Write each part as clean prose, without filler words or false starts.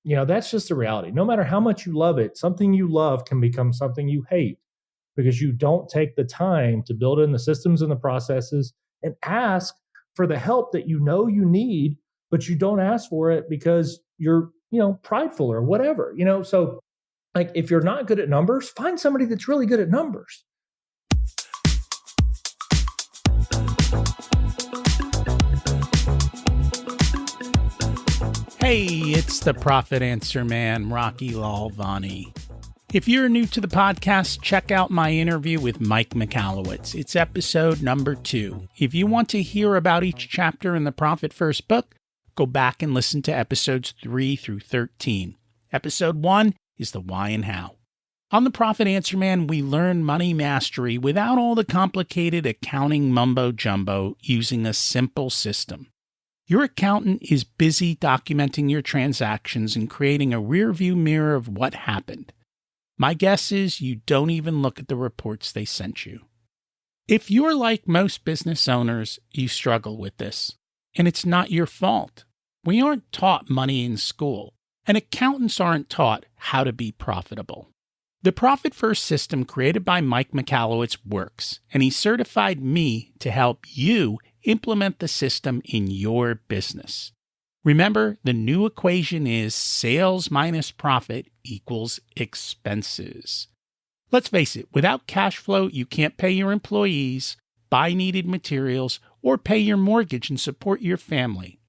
That's just the reality. No matter how much you love it, something you love can become something you hate because you don't take the time to build in the systems and the processes and ask for the help that you need, but you don't ask for it because you're, prideful or whatever, So, like, if you're not good at numbers, find somebody that's really good at numbers. Hey, it's the Profit Answer Man, Rocky Lalvani. If you're new to the podcast, check out my interview with Mike Michalowicz. It's episode number 2. If you want to hear about each chapter in the Profit First book, go back and listen to episodes 3 through 13. Episode 1 is the why and how. On the Profit Answer Man, we learn money mastery without all the complicated accounting mumbo-jumbo using a simple system. Your accountant is busy documenting your transactions and creating a rearview mirror of what happened. My guess is you don't even look at the reports they sent you. If you're like most business owners, you struggle with this. And it's not your fault. We aren't taught money in school, and accountants aren't taught how to be profitable. The Profit First system created by Mike Michalowicz works, and he certified me to help you implement the system in your business. Remember, the new equation is sales minus profit equals expenses. Let's face it, without cash flow, you can't pay your employees, buy needed materials, or pay your mortgage and support your family.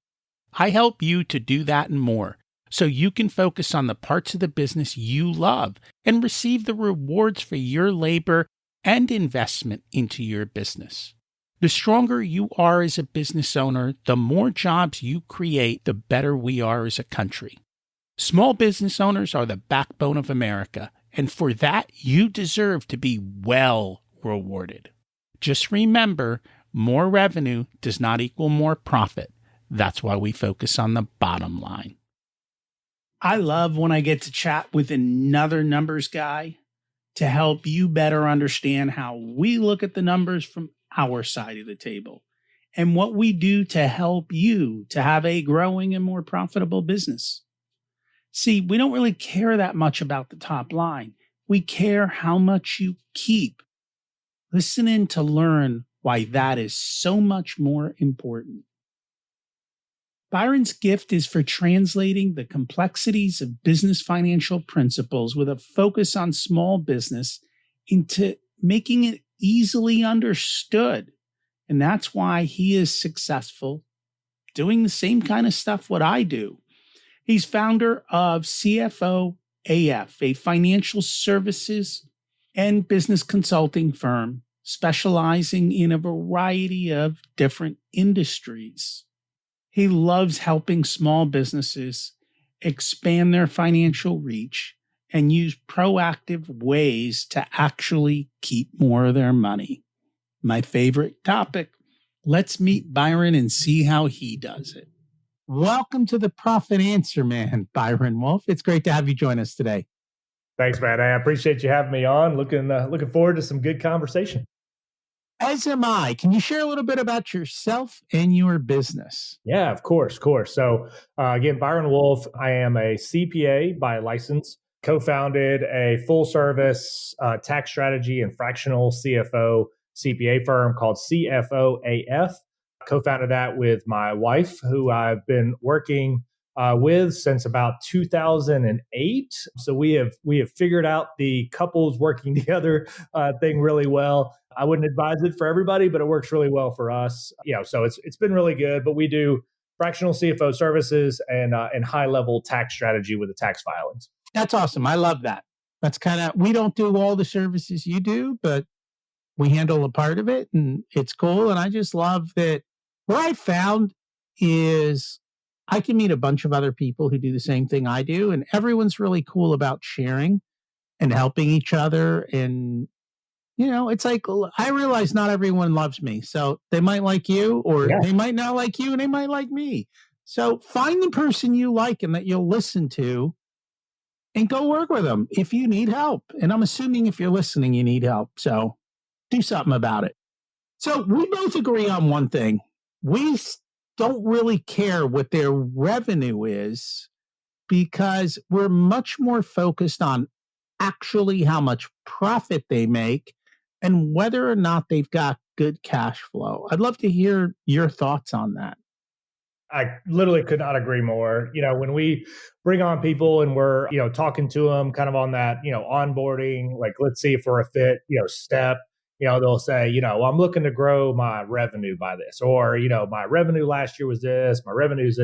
I help you to do that and more, so you can focus on the parts of the business you love and receive the rewards for your labor and investment into your business. The stronger you are as a business owner, the more jobs you create, the better we are as a country. Small business owners are the backbone of America, and for that, you deserve to be well rewarded. Just remember, more revenue does not equal more profit. That's why we focus on the bottom line. I love when I get to chat with another numbers guy to help you better understand how we look at the numbers from our side of the table and what we do to help you to have a growing and more profitable business. See, we don't really care that much about the top line. We care how much you keep. Listen in to learn why that is so much more important. Byron's gift is for translating the complexities of business financial principles with a focus on small business into making it easily understood. And that's why he is successful doing the same kind of stuff what I do. He's founder of CFO AF, a financial services and business consulting firm specializing in a variety of different industries. He loves helping small businesses expand their financial reach and use proactive ways to actually keep more of their money. My favorite topic. Let's meet Byron and see how he does it. Welcome to the Profit Answer Man, Byron Wolfe. It's great to have you join us today. Thanks, man. I appreciate you having me on. Looking forward to some good conversation. As am I. Can you share a little bit about yourself and your business? Yeah, of course. So again, Byron Wolfe, I am a CPA by license, co-founded a full service tax strategy and fractional CFO CPA firm called CFO AF. Co-founded that with my wife, who I've been working with since about 2008. So we have figured out the couples working together thing really well. I wouldn't advise it for everybody, but it works really well for us. So it's been really good. But we do fractional CFO services and high level tax strategy with the tax filings. That's awesome. I love that. That's we don't do all the services you do, but we handle a part of it, and it's cool. And I just love that. What I found is I can meet a bunch of other people who do the same thing I do, and everyone's really cool about sharing and helping each other. And, it's like, I realize not everyone loves me. So they might like you, or they might not like you, and they might like me. So find the person you like and that you'll listen to and go work with them if you need help. And I'm assuming if you're listening, you need help. So do something about it. So we both agree on one thing. We don't really care what their revenue is because we're much more focused on actually how much profit they make and whether or not they've got good cash flow. I'd love to hear your thoughts on that. I literally could not agree more. When we bring on people and we're, talking to them kind of on that, onboarding, like, let's see if we're a fit, step, they'll say, well, I'm looking to grow my revenue by this, or, my revenue last year was this, my revenue's,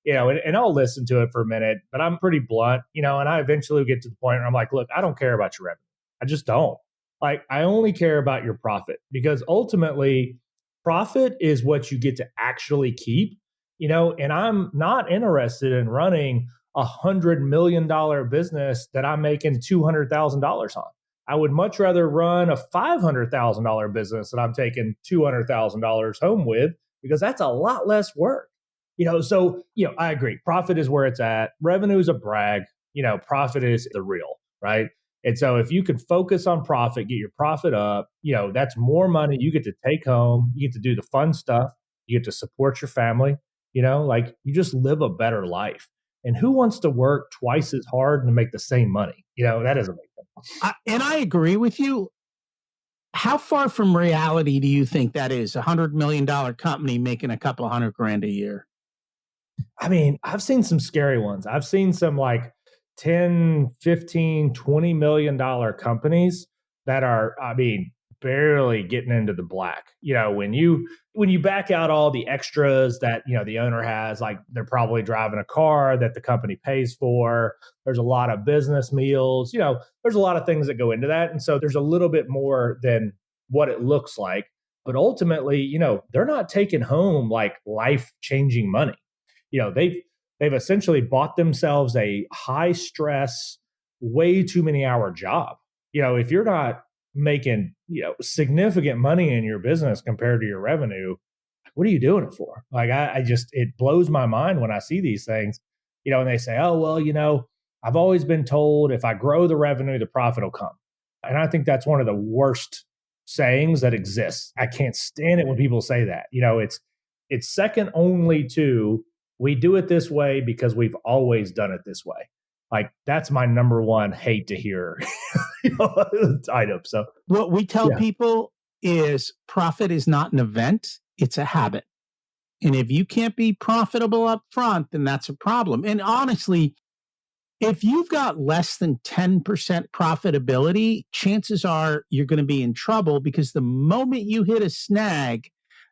and I'll listen to it for a minute, but I'm pretty blunt, and I eventually get to the point where I'm like, look, I don't care about your revenue. I just don't. Like, I only care about your profit, because ultimately profit is what you get to actually keep. And I'm not interested in running $100 million business that I'm making $200,000 on. I would much rather run a $500,000 business that I'm taking $200,000 home with, because that's a lot less work. So, I agree. Profit is where it's at. Revenue is a brag. Profit is the real, right? And so if you can focus on profit, get your profit up, that's more money you get to take home. You get to do the fun stuff. You get to support your family. Like, you just live a better life. And who wants to work twice as hard and make the same money? That doesn't make sense. And I agree with you. How far from reality do you think that is? $100 million company making a couple of $100,000 a year. I mean, I've seen some scary ones. I've seen some like 10, 15, $20 million companies that are, barely getting into the black. When you back out all the extras that, the owner has, like, they're probably driving a car that the company pays for. There's a lot of business meals, there's a lot of things that go into that. And so there's a little bit more than what it looks like. But ultimately, they're not taking home like life-changing money. They've essentially bought themselves a high stress, way too many hour job. If you're not making, significant money in your business compared to your revenue, what are you doing it for? Like, I just, it blows my mind when I see these things, and they say, oh, well, I've always been told if I grow the revenue, the profit will come. And I think that's one of the worst sayings that exists. I can't stand it when people say that. It's second only to, we do it this way because we've always done it this way. Like, that's my number one hate to hear item. So what we tell people is profit is not an event, it's a habit. And if you can't be profitable up front, then that's a problem. And honestly, if you've got less than 10% profitability, chances are you're going to be in trouble, because the moment you hit a snag,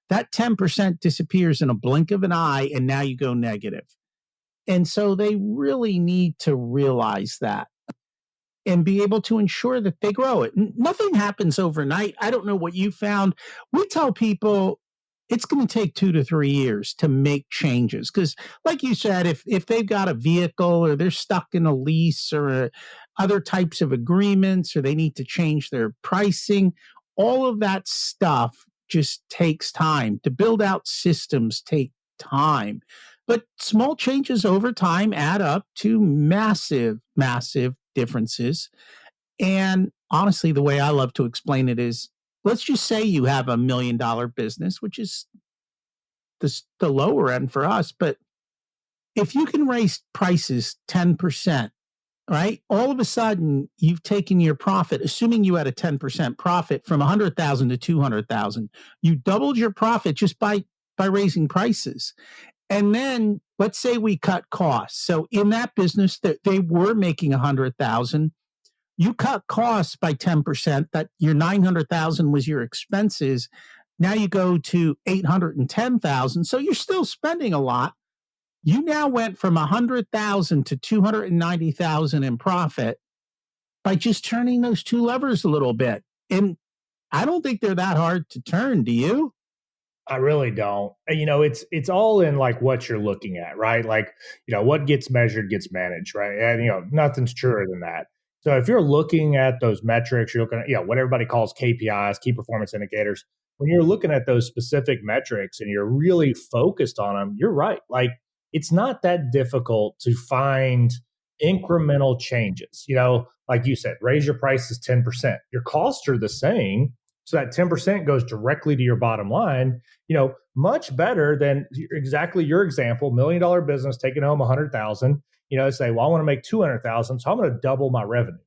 that 10% disappears in a blink of an eye, and now you go negative. And so they really need to realize that and be able to ensure that they grow it. Nothing happens overnight. I don't know what you found. We tell people it's going to take 2 to 3 years to make changes. Because like you said, if they've got a vehicle, or they're stuck in a lease, or other types of agreements, or they need to change their pricing, all of that stuff just takes time. To build out systems take time. But small changes over time add up to massive, massive differences. And honestly, the way I love to explain it is, let's just say you have $1 million business, which is the lower end for us. But if you can raise prices 10%, right? All of a sudden, you've taken your profit, assuming you had a 10% profit, from 100,000 to 200,000. You doubled your profit just by raising prices. And then let's say we cut costs. So in that business that they were making 100,000, you cut costs by 10%. That your 900,000 was your expenses. Now you go to 810,000. So you're still spending a lot. You now went from 100,000 to 290,000 in profit by just turning those two levers a little bit. And I don't think they're that hard to turn. Do you? I really don't. It's all in like what you're looking at, right? Like, what gets measured gets managed, right? And, nothing's truer than that. So if you're looking at those metrics, you're looking at, what everybody calls KPIs, key performance indicators. When you're looking at those specific metrics and you're really focused on them, you're right. Like, it's not that difficult to find incremental changes. Like you said, raise your prices 10%. Your costs are the same. So that 10% goes directly to your bottom line, much better than exactly your example, $1 million business taking home 100,000. Say, well, I want to make 200,000, so I'm going to double my revenue.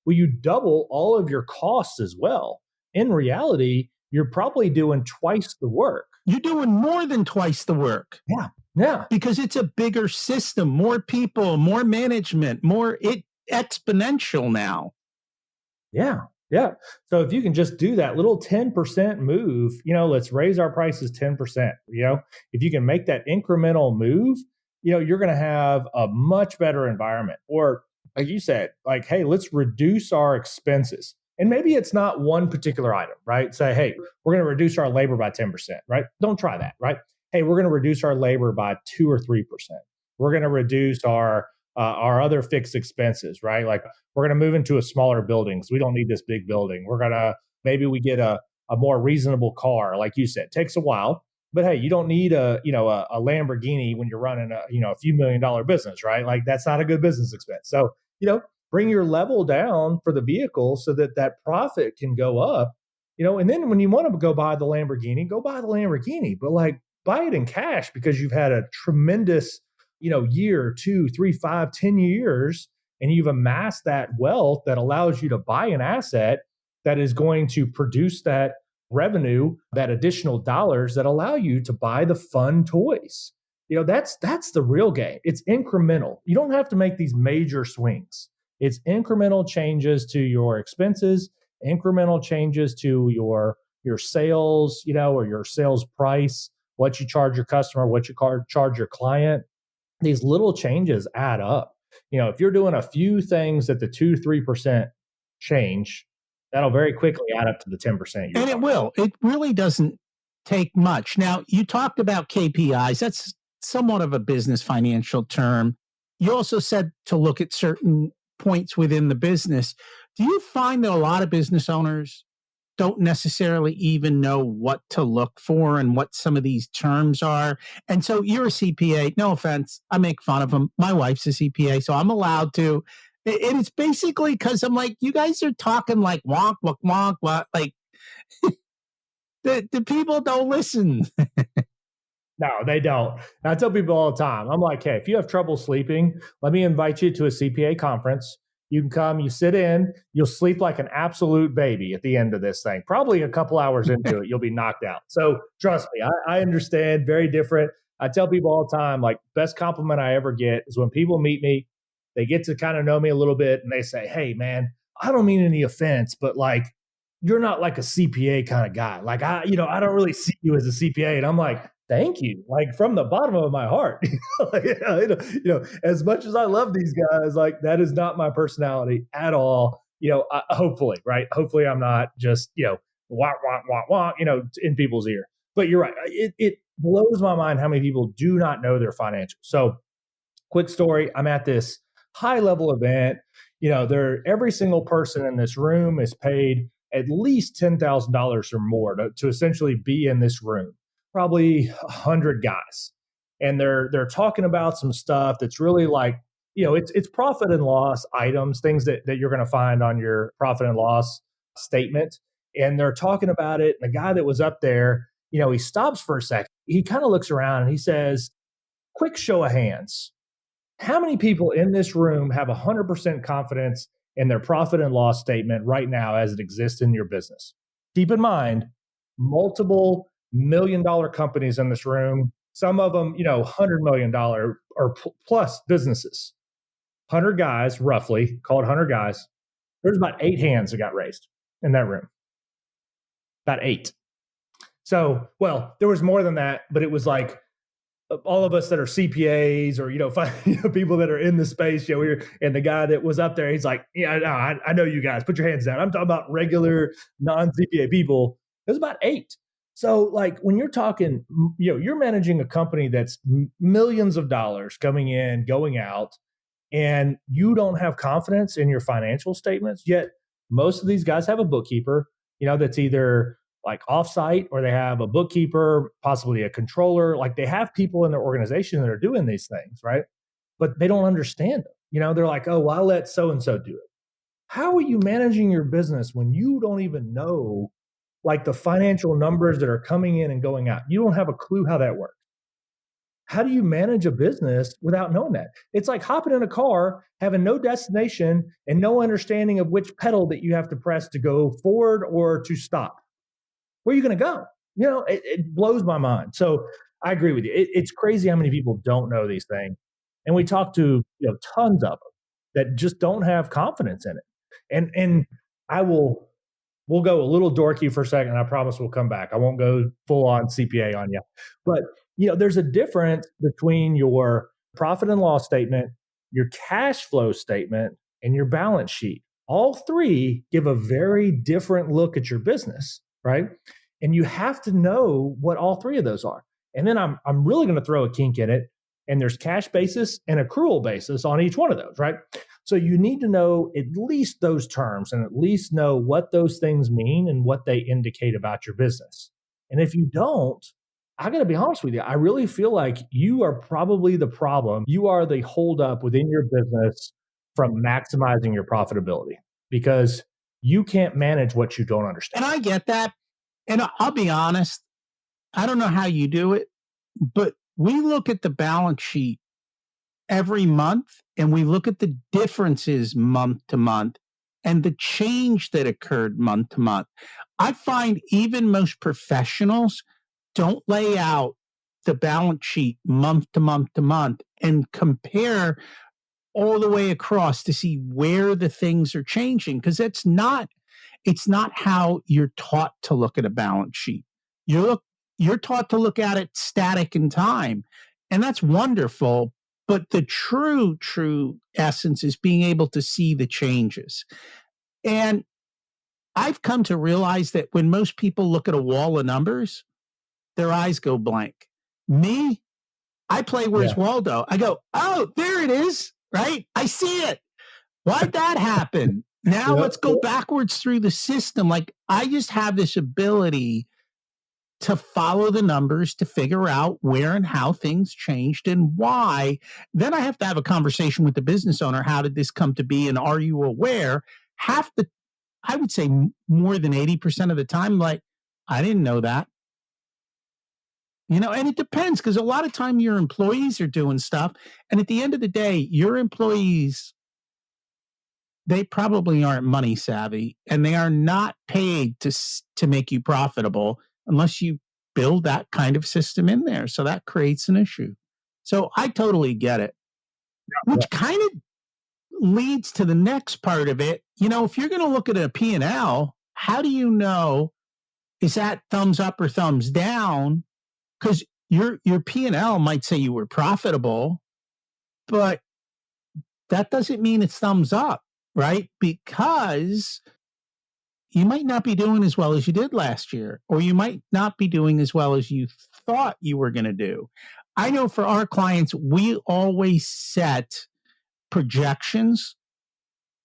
Well, you double all of your costs as well. In reality, you're probably doing twice the work. You're doing more than twice the work. Yeah. Yeah. Because it's a bigger system, more people, more management, exponential now. Yeah. Yeah. So if you can just do that little 10% move, let's raise our prices 10%, if you can make that incremental move, you're going to have a much better environment. Or like you said, like, hey, let's reduce our expenses. And maybe it's not one particular item, right? Say, hey, we're going to reduce our labor by 10%, right? Don't try that, right? Hey, we're going to reduce our labor by 2 or 3%. We're going to reduce our other fixed expenses, right? Like we're going to move into a smaller building. So we don't need this big building. We're going to, maybe we get a more reasonable car. Like you said, it takes a while, but hey, you don't need a Lamborghini when you're running a few $1 million business, right? Like that's not a good business expense. So, bring your level down for the vehicle so that profit can go up, and then when you want to go buy the Lamborghini, go buy the Lamborghini, but like buy it in cash because you've had a tremendous year, 2, 3, 5, 10 years, and you've amassed that wealth that allows you to buy an asset that is going to produce that revenue, that additional dollars that allow you to buy the fun toys. That's the real game. It's incremental. You don't have to make these major swings. It's incremental changes to your expenses, incremental changes to your sales, or your sales price, what you charge your customer, what you charge your client. These little changes add up. If you're doing a few things at the 2-3% change, that'll very quickly add up to the 10%. And it will. It really doesn't take much. Now, you talked about KPIs. That's somewhat of a business financial term. You also said to look at certain points within the business. Do you find that a lot of business owners don't necessarily even know what to look for and what some of these terms are? And so you're a CPA, no offense, I make fun of them. My wife's a CPA, so I'm allowed to. And it's basically because I'm like, you guys are talking like wonk, wonk, wonk, wonk. Like the people don't listen. No, they don't. And I tell people all the time, I'm like, hey, if you have trouble sleeping, let me invite you to a CPA conference. You can come, you sit in, you'll sleep like an absolute baby at the end of this thing. Probably a couple hours into it, you'll be knocked out. So trust me, I understand, very different. I tell people all the time, like, best compliment I ever get is when people meet me, they get to kind of know me a little bit and they say, hey, man, I don't mean any offense, but like, you're not like a CPA kind of guy. Like, I don't really see you as a CPA. And I'm like, thank you, like from the bottom of my heart. As much as I love these guys, like that is not my personality at all. Hopefully, right? Hopefully, I'm not just wah wah wah wah, in people's ear. But you're right. It blows my mind how many people do not know their financials. So, quick story: I'm at this high level event. Every single person in this room is paid at least $10,000 or more to essentially be in this room. Probably 100 guys, and they're talking about some stuff that's really like, it's profit and loss items, things that you're going to find on your profit and loss statement, and they're talking about it. And the guy that was up there, he stops for a second, he kind of looks around and he says, quick show of hands, how many people in this room have 100% confidence in their profit and loss statement right now as it exists in your business? Keep in mind, multiple $1 million companies in this room, some of them, $100 million or plus businesses. 100 guys, roughly, called 100 guys. There's about 8 hands that got raised in that room. About 8. So, well, there was more than that, but it was like all of us that are CPAs or, people that are in the space, and the guy that was up there, he's like, yeah, no, I know you guys, put your hands down. I'm talking about regular non-CPA people. It was about 8. So like when you're talking, you're managing a company that's millions of dollars coming in, going out, and you don't have confidence in your financial statements. Yet most of these guys have a bookkeeper, that's either like offsite or they have a bookkeeper, possibly a controller. Like they have people in their organization that are doing these things, right? But they don't understand them. They're like, oh, well, I'll let so-and-so do it. How are you managing your business when you don't even know like the financial numbers that are coming in and going out? You don't have a clue how that works. how do you manage a business without knowing that? It's like hopping in a car, having no destination and no understanding of which pedal that you have to press to go forward or to stop. Where are you going to go? It blows my mind. So I agree with you. It's crazy how many people don't know these things. And we talk to tons of them that just don't have confidence in it. And I will we'll go a little dorky for a second. I promise we'll come back. I won't go full on CPA on you. But there's a difference between your profit and loss statement, your cash flow statement, and your balance sheet. All three give a very different look at your business, right? And you have to know what all three of those are. And then I'm really going to throw a kink in it. And there's cash basis and accrual basis on each one of those, right? So you need to know at least those terms and at least know what those things mean and what they indicate about your business. And if you don't, I got to be honest with you, I really feel like you are probably the problem. You are the holdup within your business from maximizing your profitability because you can't manage what you don't understand. And I get that. And I'll be honest, I don't know how you do it, but we look at the balance sheet every month and we look at the differences month to month and the change that occurred month to month. I find even most professionals don't lay out the balance sheet month to month to month and compare all the way across to see where the things are changing because it's not how you're taught to look at a balance sheet. You're taught to look at it static in time, and that's wonderful. But the true essence is being able to see the changes. And I've come to realize that when most people look at a wall of numbers, their eyes go blank. Me, I play Where's Waldo? I go, oh, there it is, right? I see it. Why'd that happen? Now let's go backwards through the system. Like I just have this ability to follow the numbers to figure out where and how things changed and why. Then I have to have a conversation with the business owner. How did this come to be? And are you aware? I would say more than 80% of the time, like, I didn't know that. And it depends because a lot of time your employees are doing stuff. And at the end of the day, your employees, they probably aren't money savvy and they are not paid to make you profitable unless you build that kind of system in there. So that creates an issue. So I totally get it, which kind of leads to the next part of it. If you're going to look at a P&L, how do you know, is that thumbs up or thumbs down? Because your P&L might say you were profitable, but that doesn't mean it's thumbs up, right? Because you might not be doing as well as you did last year, or you might not be doing as well as you thought you were going to do. I know for our clients, we always set projections,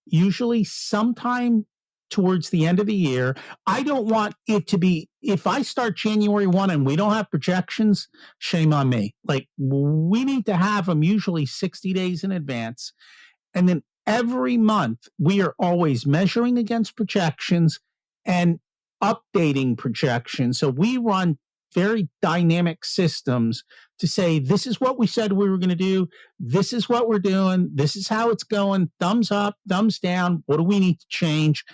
usually sometime towards the end of the year. I don't want it to be, if I start January 1 and we don't have projections, shame on me. Like we need to have them usually 60 days in advance. And then every month, we are always measuring against projections and updating projections. So we run very dynamic systems to say, this is what we said we were going to do. This is what we're doing. This is how it's going. Thumbs up, thumbs down. What do we need to change?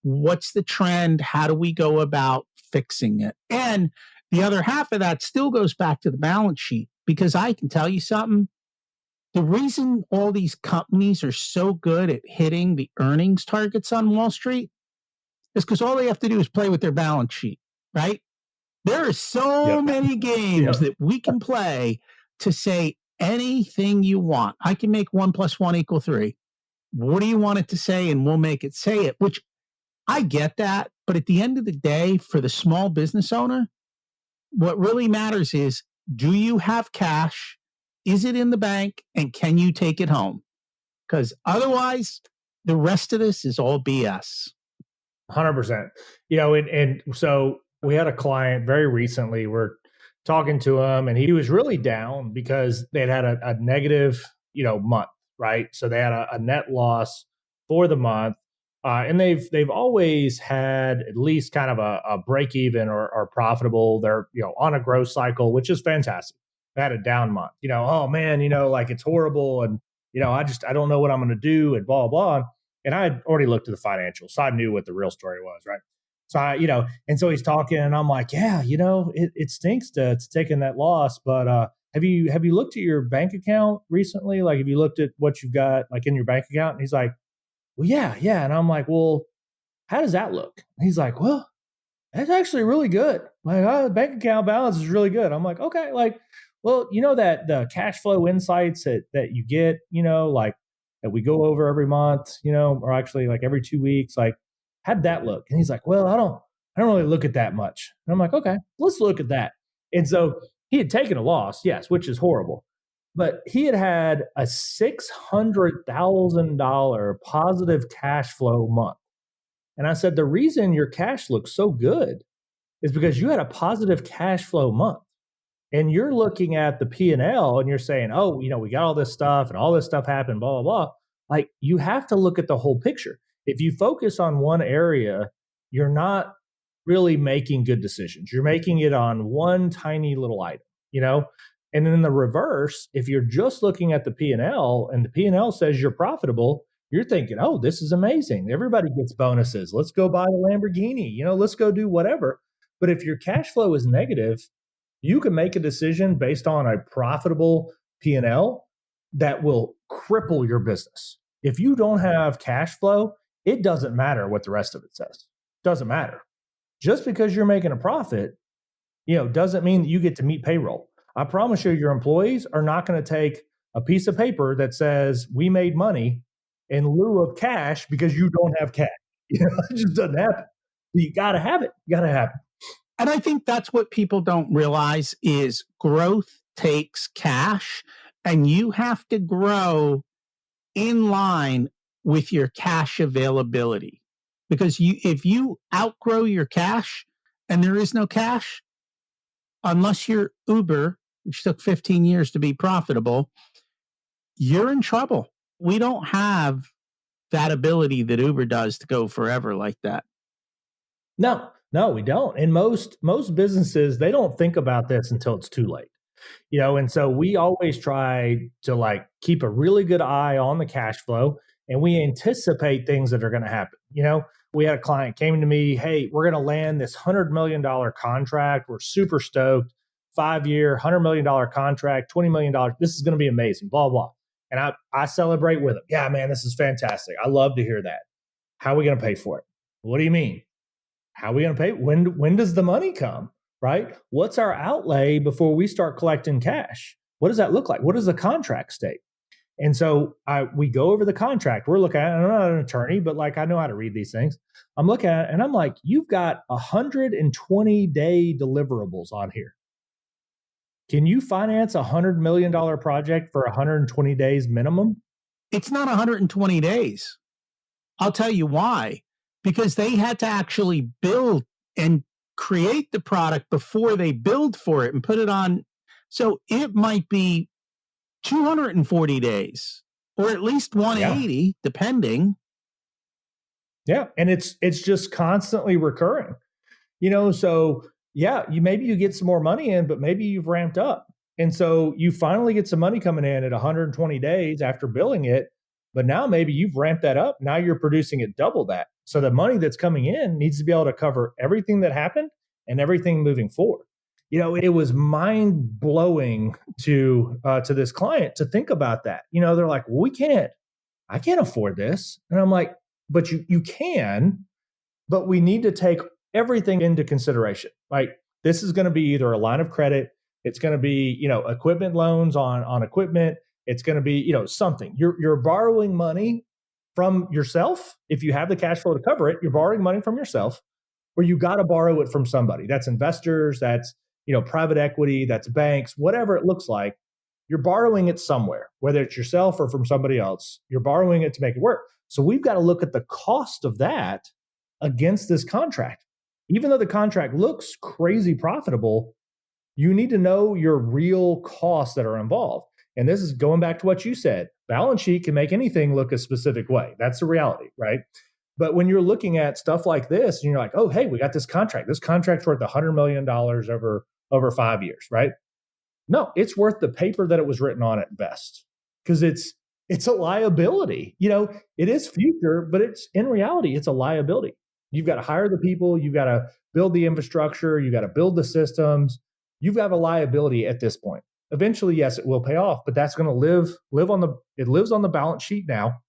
What's the trend? How do we go about fixing it? And the other half of that still goes back to the balance sheet, because I can tell you something. The reason all these companies are so good at hitting the earnings targets on Wall Street is because all they have to do is play with their balance sheet, right? There are so many games that we can play to say anything you want. I can make 1 + 1 = 3. What do you want it to say? And we'll make it say it, which I get that. But at the end of the day, for the small business owner, what really matters is, do you have cash? Is it in the bank? And can you take it home? Because otherwise, the rest of this is all BS. 100%. And so we had a client very recently. We're talking to him, and he was really down because they'd had a negative, month, right? So they had a net loss for the month. And they've always had at least kind of a break even or profitable. They're on a growth cycle, which is fantastic. I had a down month, oh man, like it's horrible. And, I don't know what I'm going to do and blah, blah. And I had already looked at the financials. So I knew what the real story was. Right. So and so he's talking and I'm like, yeah, it stinks to taking that loss, but, have you looked at your bank account recently? Like, have you looked at what you've got like in your bank account? And he's like, well, yeah, yeah. And I'm like, well, how does that look? And he's like, well, that's actually really good. Like, the bank account balance is really good. I'm like, okay, like, well, that the cash flow insights that you get, like that we go over every month, or actually like every 2 weeks, like, how'd that look? And he's like, well, I don't really look at that much. And I'm like, okay, let's look at that. And so he had taken a loss, yes, which is horrible, but he had a $600,000 positive cash flow month. And I said, the reason your cash looks so good is because you had a positive cash flow month. And you're looking at the P&L and L and you're saying, oh, we got all this stuff and all this stuff happened, blah, blah, blah. Like, you have to look at the whole picture. If you focus on one area, you're not really making good decisions. You're making it on one tiny little item. And then in the reverse, if you're just looking at the P&L and the P&L says you're profitable, you're thinking, oh, this is amazing. Everybody gets bonuses. Let's go buy the Lamborghini. Let's go do whatever. But if your cash flow is negative, you can make a decision based on a profitable P&L that will cripple your business. If you don't have cash flow, it doesn't matter what the rest of it says. Doesn't matter. Just because you're making a profit, doesn't mean that you get to meet payroll. I promise you, your employees are not going to take a piece of paper that says we made money in lieu of cash because you don't have cash. It just doesn't happen. You got to have it. You got to have it. And I think that's what people don't realize is growth takes cash, and you have to grow in line with your cash availability. Because if you outgrow your cash and there is no cash, unless you're Uber, which took 15 years to be profitable, you're in trouble. We don't have that ability that Uber does to go forever like that. No, we don't. And most businesses, they don't think about this until it's too late. And so we always try to like keep a really good eye on the cash flow, and we anticipate things that are going to happen. We had a client came to me, hey, we're going to land this $100 million contract. We're super stoked. 5-year, $100 million contract, $20 million. This is going to be amazing, blah, blah. And I celebrate with them. Yeah, man, this is fantastic. I love to hear that. How are we going to pay for it? What do you mean? How are we going to pay? When does the money come? Right? What's our outlay before we start collecting cash? What does that look like? What does the contract state? And so we go over the contract. We're looking at it. I'm not an attorney, but like I know how to read these things. I'm looking at it and I'm like, you've got 120-day deliverables on here. Can you finance a $100 million project for 120 days minimum? It's not 120 days. I'll tell you why. Because they had to actually build and create the product before they build for it and put it on. So it might be 240 days or at least 180, depending. Yeah. And it's just constantly recurring, so maybe you get some more money in, but maybe you've ramped up. And so you finally get some money coming in at 120 days after billing it, but now maybe you've ramped that up. Now you're producing at double that. So the money that's coming in needs to be able to cover everything that happened and everything moving forward. It was mind blowing to this client to think about that. They're like, well, I can't afford this. And I'm like, but you can, but we need to take everything into consideration. Like, this is going to be either a line of credit. It's going to be, equipment loans on equipment. It's going to be, something. You're borrowing money from yourself. If you have the cash flow to cover it, you're borrowing money from yourself, or you got to borrow it from somebody. That's investors, that's, private equity, that's banks, whatever it looks like. You're borrowing it somewhere, whether it's yourself or from somebody else. You're borrowing it to make it work. So we've got to look at the cost of that against this contract. Even though the contract looks crazy profitable, you need to know your real costs that are involved. And this is going back to what you said. Balance sheet can make anything look a specific way. That's the reality, right? But when you're looking at stuff like this, and you're like, oh, hey, we got this contract. This contract's worth $100 million over 5 years, right? No, it's worth the paper that it was written on at best, because it's a liability. It is future, but it's in reality, it's a liability. You've got to hire the people, you've got to build the infrastructure, you got to build the systems. You've got a liability at this point. Eventually, yes, it will pay off, but that's going to it lives on the balance sheet now.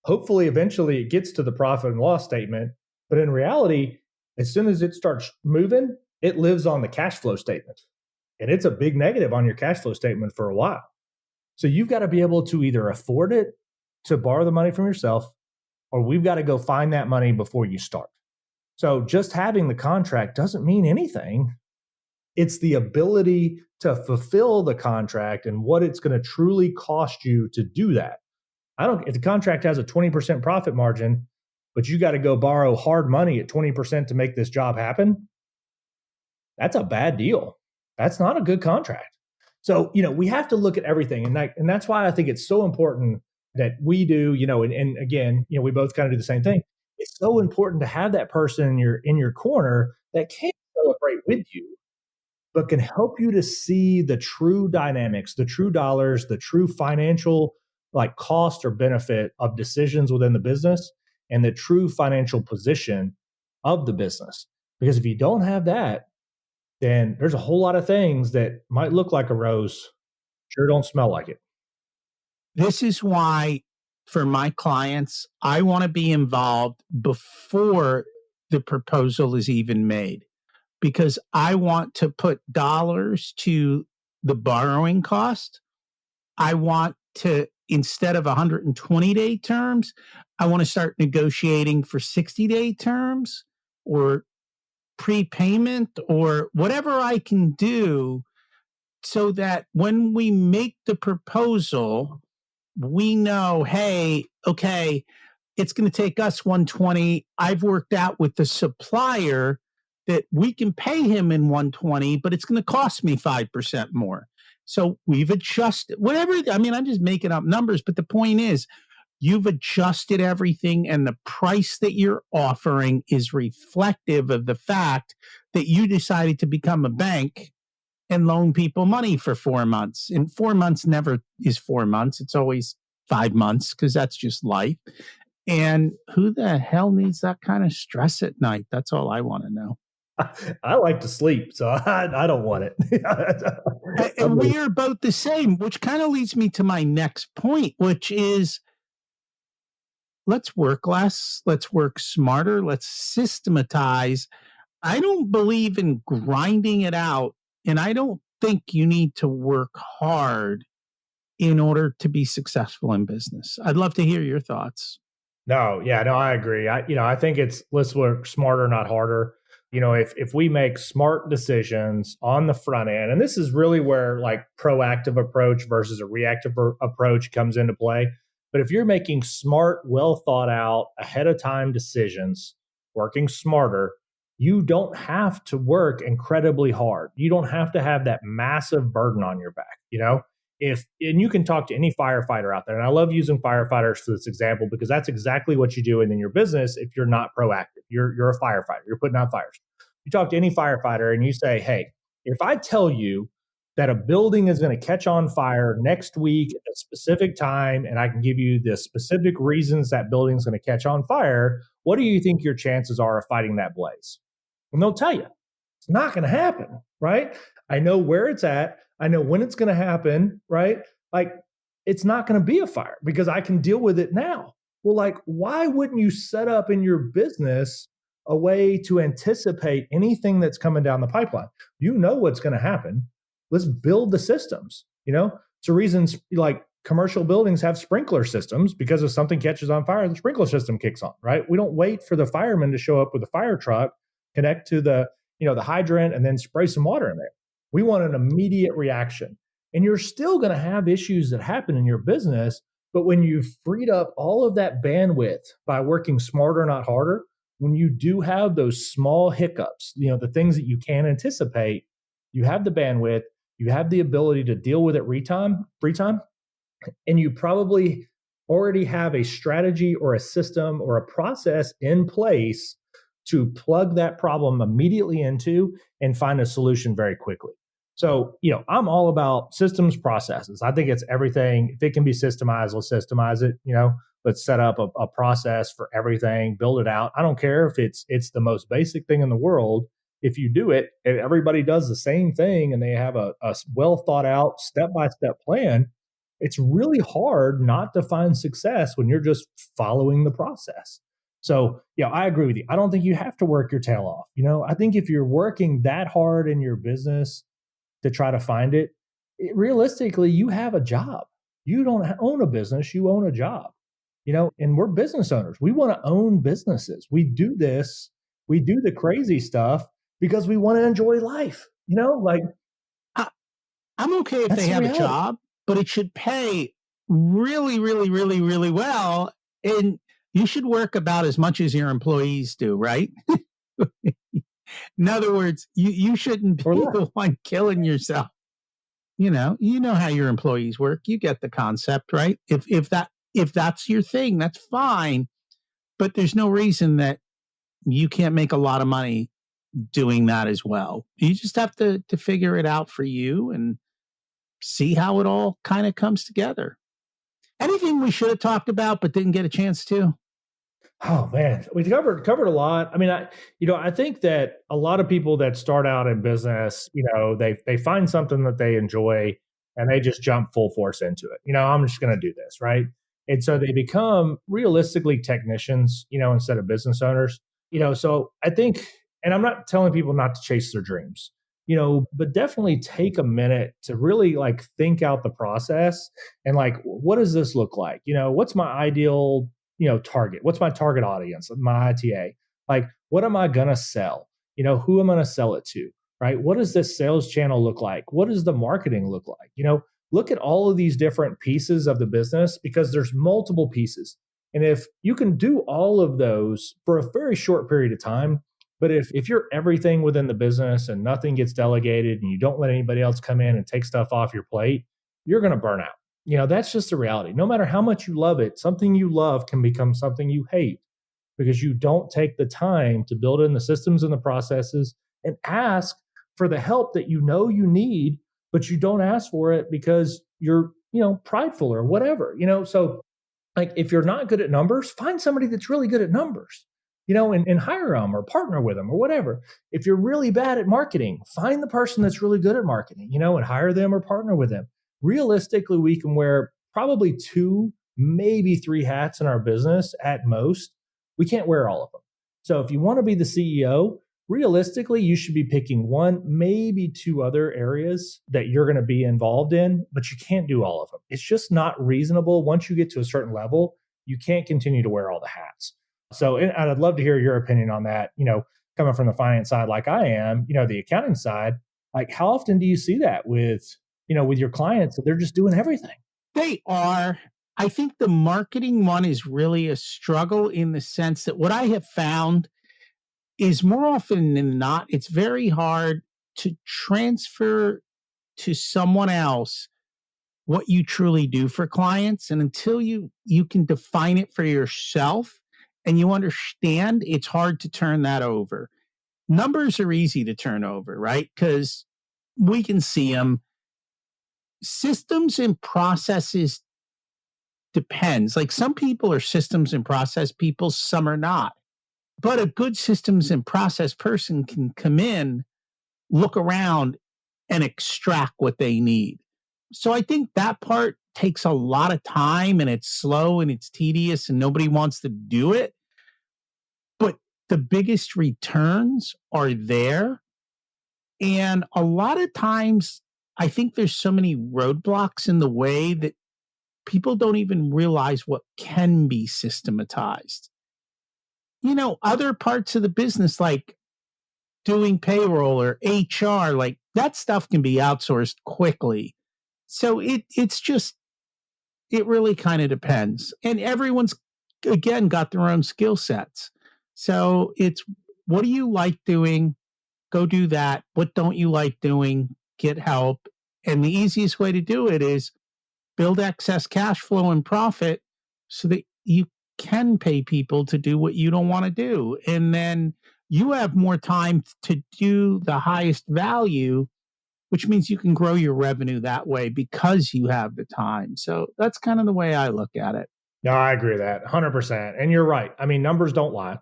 Hopefully, eventually it gets to the profit and loss statement. But in reality, as soon as it starts moving, it lives on the cash flow statement. And it's a big negative on your cash flow statement for a while. So you've got to be able to either afford it to borrow the money from yourself, or we've got to go find that money before you start. So just having the contract doesn't mean anything. It's the ability to fulfill the contract and what it's going to truly cost you to do that. If the contract has a 20% profit margin, but you got to go borrow hard money at 20% to make this job happen, that's a bad deal. That's not a good contract. So, we have to look at everything. And that's why I think it's so important that we do, and again, we both kind of do the same thing. It's so important to have that person in your corner that can celebrate with you, but can help you to see the true dynamics, the true dollars, the true financial cost or benefit of decisions within the business, and the true financial position of the business. Because if you don't have that, then there's a whole lot of things that might look like a rose, sure don't smell like it. This is why, for my clients, I want to be involved before the proposal is even made, because I want to put dollars to the borrowing cost. I want to, instead of 120-day terms, I want to start negotiating for 60-day terms or prepayment or whatever I can do, so that when we make the proposal, we know, hey, okay, it's going to take us 120. I've worked out with the supplier that we can pay him in 120, but it's going to cost me 5% more. So we've adjusted whatever. I mean, I'm just making up numbers, but the point is, you've adjusted everything, and the price that you're offering is reflective of the fact that you decided to become a bank and loan people money for 4 months. And 4 months never is 4 months. It's always 5 months, because that's just life. And who the hell needs that kind of stress at night? That's all I want to know. I like to sleep, so I don't want it. And we are both the same, which kind of leads me to my next point, which is, let's work less, let's work smarter, let's systematize. I don't believe in grinding it out, and I don't think you need to work hard in order to be successful in business. I'd love to hear your thoughts. No, I agree. I think let's work smarter, not harder. If we make smart decisions on the front end, and this is really where proactive approach versus a reactive approach comes into play. But if you're making smart, well thought out, ahead of time decisions, working smarter, you don't have to work incredibly hard. You don't have to have that massive burden on your back. And you can talk to any firefighter out there. And I love using firefighters for this example, because that's exactly what you do in your business. If you're not proactive, you're a firefighter, you're putting out fires. You talk to any firefighter and you say, hey, if I tell you that a building is going to catch on fire next week at a specific time, and I can give you the specific reasons that building is going to catch on fire, what do you think your chances are of fighting that blaze? And they'll tell you, it's not going to happen, right? I know where it's at. I know when it's going to happen, right? It's not going to be a fire because I can deal with it now. Well, why wouldn't you set up in your business a way to anticipate anything that's coming down the pipeline? You know what's going to happen. Let's build the systems. It's a reason commercial buildings have sprinkler systems, because if something catches on fire, the sprinkler system kicks on, right? We don't wait for the fireman to show up with a fire truck, connect to the hydrant, and then spray some water in there. We want an immediate reaction. And you're still going to have issues that happen in your business, but when you've freed up all of that bandwidth by working smarter, not harder, when you do have those small hiccups, the things that you can anticipate, you have the bandwidth, you have the ability to deal with it free time, and you probably already have a strategy or a system or a process in place to plug that problem immediately into and find a solution very quickly. So, I'm all about systems processes. I think it's everything. If it can be systemized, let's systemize it. Let's set up a process for everything, build it out. I don't care if it's the most basic thing in the world. If you do it and everybody does the same thing and they have a well thought out step by step plan, it's really hard not to find success when you're just following the process. So, I agree with you. I don't think you have to work your tail off. I think if you're working that hard in your business to try to find realistically, you have a job. You don't own a business, you own a job. And we're business owners. We want to own businesses. We do this, we do the crazy stuff because we want to enjoy life. Like I, I'm okay if that's they the have a reality. job, but it should pay really, really, really, really well. And you should work about as much as your employees do, right? In other words, you shouldn't Or be less. the one killing yourself. You know how your employees work. You get the concept, right? If that's your thing, that's fine. But there's no reason that you can't make a lot of money doing that as well. You just have to figure it out for you and see how it all kind of comes together. Anything we should have talked about but didn't get a chance to? Oh man, we covered a lot. I mean, I think that a lot of people that start out in business, they find something that they enjoy and they just jump full force into it. I'm just going to do this, right? And so they become realistically technicians, instead of business owners. So I think, and I'm not telling people not to chase their dreams, but definitely take a minute to really like think out the process and like, what does this look like? What's my ideal target? What's my target audience? My ITA. Like, what am I gonna sell? Who am I gonna sell it to? Right? What does this sales channel look like? What does the marketing look like? Look at all of these different pieces of the business because there's multiple pieces. And if you can do all of those for a very short period of time, but if you're everything within the business and nothing gets delegated and you don't let anybody else come in and take stuff off your plate, you're going to burn out. That's just the reality. No matter how much you love it, something you love can become something you hate because you don't take the time to build in the systems and the processes and ask for the help that you need, but you don't ask for it because you're, prideful or whatever, So like if you're not good at numbers, find somebody that's really good at numbers, and hire them or partner with them or whatever. If you're really bad at marketing, find the person that's really good at marketing, and hire them or partner with them. Realistically, we can wear probably 2, maybe 3 hats in our business at most. We can't wear all of them. So if you want to be the CEO, realistically, you should be picking 1, maybe 2 other areas that you're going to be involved in, but you can't do all of them. It's just not reasonable. Once you get to a certain level, you can't continue to wear all the hats. So, and I'd love to hear your opinion on that, coming from the finance side like I am, the accounting side. Like, how often do you see that with your clients that they're just doing everything? They are. I think the marketing one is really a struggle in the sense that what I have found is more often than not, it's very hard to transfer to someone else what you truly do for clients. And until you can define it for yourself and you understand, it's hard to turn that over. Numbers are easy to turn over, right? Because we can see them. Systems and processes depends. Like some people are systems and process people, some are not. But a good systems and process person can come in, look around, and extract what they need. So I think that part takes a lot of time and it's slow and it's tedious and nobody wants to do it. But the biggest returns are there. And a lot of times, I think there's so many roadblocks in the way that people don't even realize what can be systematized. Other parts of the business, like doing payroll or HR, like that stuff can be outsourced quickly. So it really kind of depends. And everyone's, again, got their own skill sets. So it's, what do you like doing? Go do that. What don't you like doing? Get help. And the easiest way to do it is build excess cash flow and profit so that you can pay people to do what you don't want to do. And then you have more time to do the highest value, which means you can grow your revenue that way because you have the time. So that's kind of the way I look at it. No, I agree with that 100%. And you're right. I mean, numbers don't lie.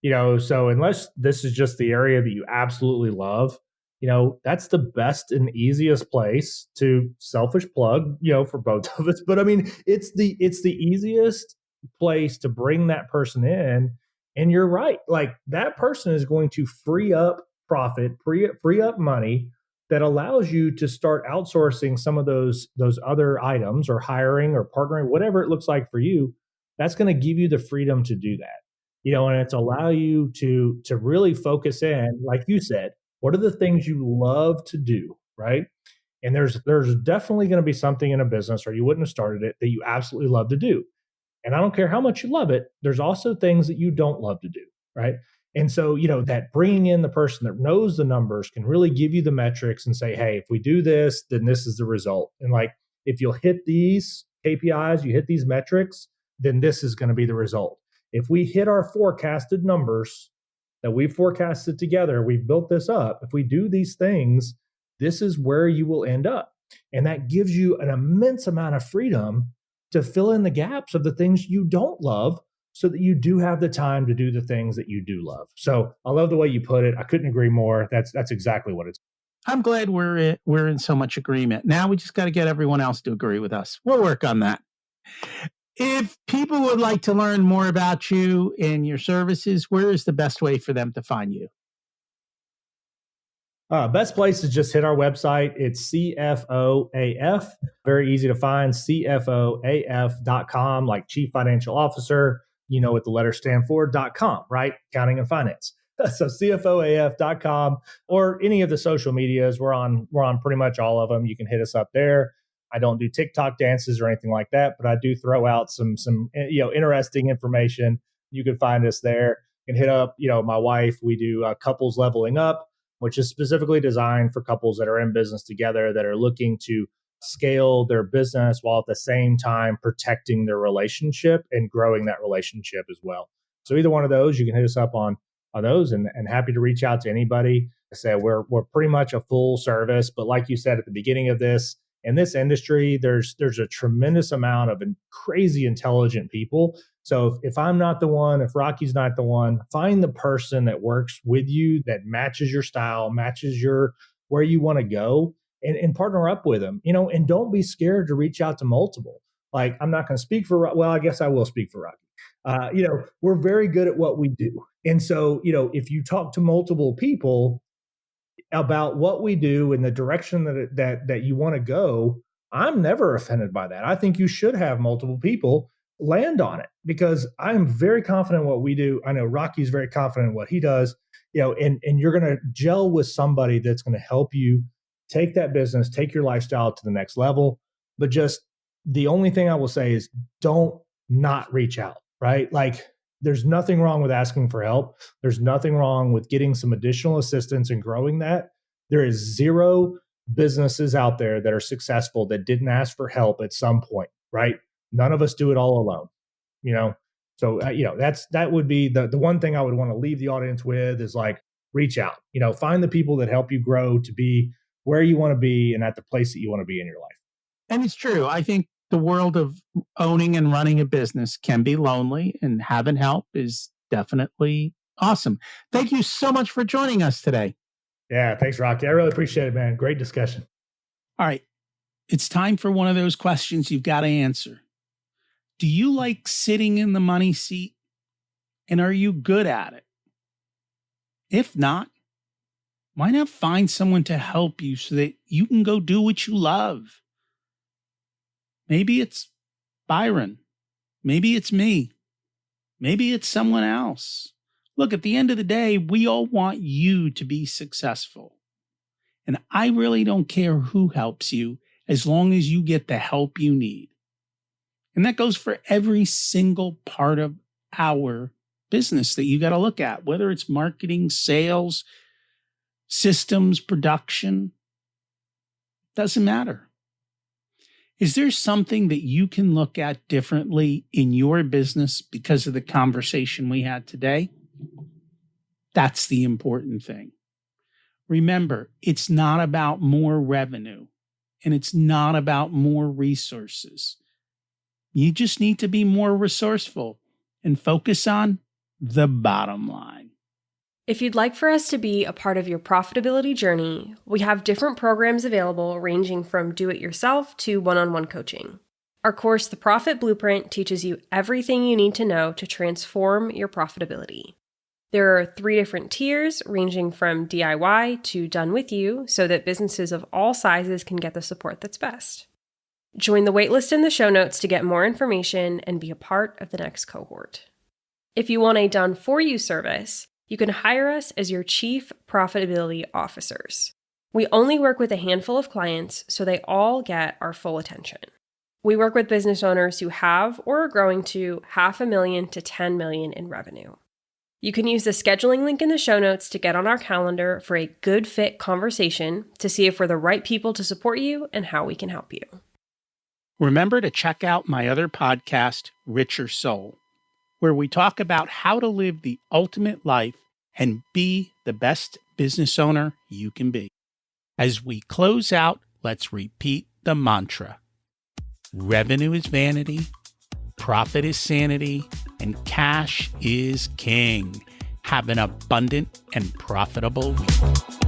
So unless this is just the area that you absolutely love, that's the best and easiest place to selfish plug, for both of us. But I mean, it's the easiest place to bring that person in. And you're right. Like that person is going to free up profit, free up money that allows you to start outsourcing some of those other items or hiring or partnering, whatever it looks like for you. That's going to give you the freedom to do that. And it's allow you to really focus in, like you said, what are the things you love to do, right? And there's definitely going to be something in a business, or you wouldn't have started it, that you absolutely love to do. And I don't care how much you love it, there's also things that you don't love to do, right? And so, that bringing in the person that knows the numbers can really give you the metrics and say, hey, if we do this, then this is the result. And like, if you'll hit these KPIs, you hit these metrics, then this is going to be the result. If we hit our forecasted numbers that we forecasted together, we've built this up. If we do these things, this is where you will end up. And that gives you an immense amount of freedom to fill in the gaps of the things you don't love, so that you do have the time to do the things that you do love. So I love the way you put it. I couldn't agree more. That's exactly what it's. I'm glad we're in so much agreement. Now we just got to get everyone else to agree with us. We'll work on that. If people would like to learn more about you and your services, where is the best way for them to find you? Best place is just hit our website. It's CFOAF. Very easy to find. CFOAF.com, like Chief Financial Officer. You know what the letters stand for, .com, right? Accounting and finance. So CFOAF.com, or any of the social medias. We're on pretty much all of them. You can hit us up there. I don't do TikTok dances or anything like that, but I do throw out some interesting information. You can find us there. You can hit up, my wife. We do Couples Leveling Up, which is specifically designed for couples that are in business together that are looking to scale their business while at the same time protecting their relationship and growing that relationship as well. So either one of those, you can hit us up on those, and happy to reach out to anybody. I say we're pretty much a full service, but like you said at the beginning of this, in this industry, there's a tremendous amount of crazy intelligent people. So if I'm not the one, if Rocky's not the one, find the person that works with you, that matches your style, matches your where you want to go, and partner up with them. And don't be scared to reach out to multiple. Like, I'm not going to speak for, well, I guess I will speak for Rocky. We're very good at what we do. And so, if you talk to multiple people about what we do and the direction that you want to go, I'm never offended by that. I think you should have multiple people land on it, because I'm very confident in what we do. I know Rocky's very confident in what he does, and you're going to gel with somebody that's going to help you take that business, take your lifestyle to the next level. But just the only thing I will say is don't not reach out, right? Like, there's nothing wrong with asking for help. There's nothing wrong with getting some additional assistance and growing that. There is zero businesses out there that are successful that didn't ask for help at some point, right? None of us do it all alone, So, that would be the one thing I would want to leave the audience with, is like, reach out, find the people that help you grow to be where you want to be and at the place that you want to be in your life. And it's true. I think the world of owning and running a business can be lonely, and having help is definitely awesome. Thank you so much for joining us today. Yeah, thanks, Rocky. I really appreciate it, man. Great discussion. All right. It's time for one of those questions you've got to answer. Do you like sitting in the money seat? And are you good at it? If not, why not find someone to help you so that you can go do what you love? Maybe it's Byron. Maybe it's me. Maybe it's someone else. Look, at the end of the day, we all want you to be successful. And I really don't care who helps you, as long as you get the help you need. And that goes for every single part of our business that you got to look at, whether it's marketing, sales, systems, production. Doesn't matter. Is there something that you can look at differently in your business because of the conversation we had today? That's the important thing. Remember, it's not about more revenue and it's not about more resources. You just need to be more resourceful and focus on the bottom line. If you'd like for us to be a part of your profitability journey, we have different programs available ranging from do-it-yourself to one-on-one coaching. Our course, The Profit Blueprint, teaches you everything you need to know to transform your profitability. There are 3 different tiers ranging from DIY to done with you so that businesses of all sizes can get the support that's best. Join the waitlist in the show notes to get more information and be a part of the next cohort. If you want a done-for-you service, you can hire us as your Chief Profitability Officers. We only work with a handful of clients, so they all get our full attention. We work with business owners who have or are growing to $500,000 to $10 million in revenue. You can use the scheduling link in the show notes to get on our calendar for a good fit conversation to see if we're the right people to support you and how we can help you. Remember to check out my other podcast, Richer Soul, where we talk about how to live the ultimate life and be the best business owner you can be. As we close out, let's repeat the mantra. Revenue is vanity, profit is sanity, and cash is king. Have an abundant and profitable week.